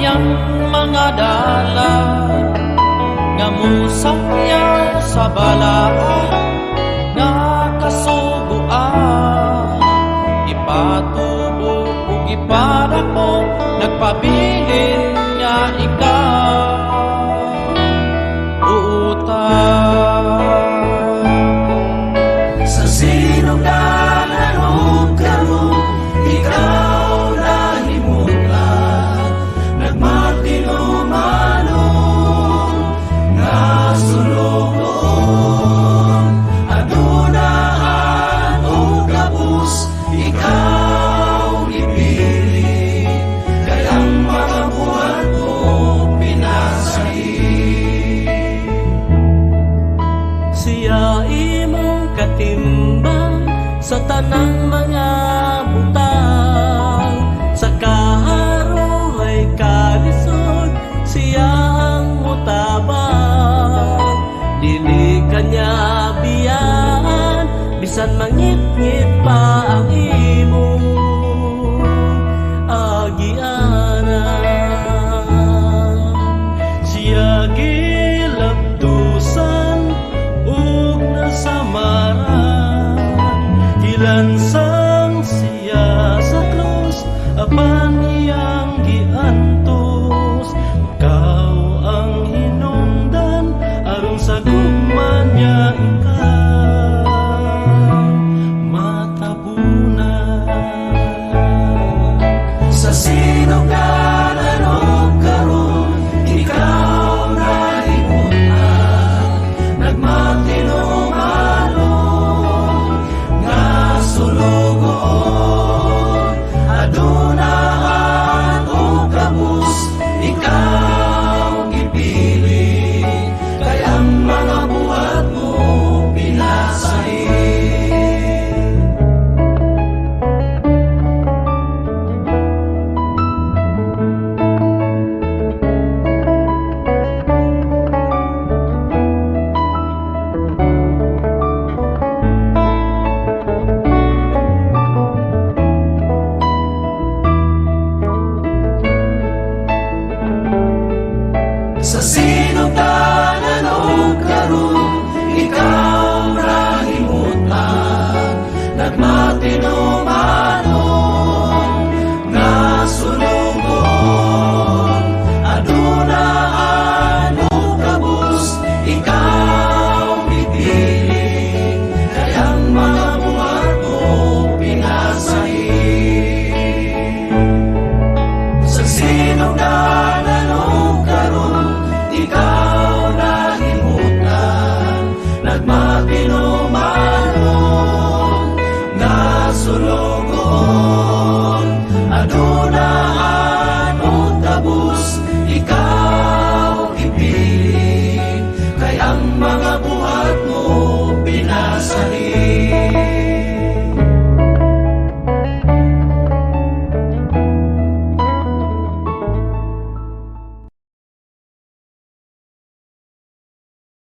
iyang mga dalan nga musakya sa balaan nga kasuguan. Ipatubo ug ipadako nagpabilin nga ikaw uutang. Sa sinugdanan o karon, ikaw nahimutan, nagmatinumanon nga sulugon. Adunaan o gabus, ikaw ipili, kayang mga buhat mo pinasahi. Siya imong katimbang sa tanang mga butang, sa kaharuhay kalisod siya ang mutabang. Dili kanya biyan bisan mangit-ngit pa ang imong agianan. Siya gilabtusan ug nasamaran, gilansang siya sa krus apan iyang giantos. Ikaw ang hinungdan aron sa gugma niya ikaw matabunan. Sa sinugdanan o karon, ikaw nahimutan, nagmatinumanon nga sulugon. Adunaan o gabus, ikaw gipili, kayang mga buhat mo pinasahi. Sa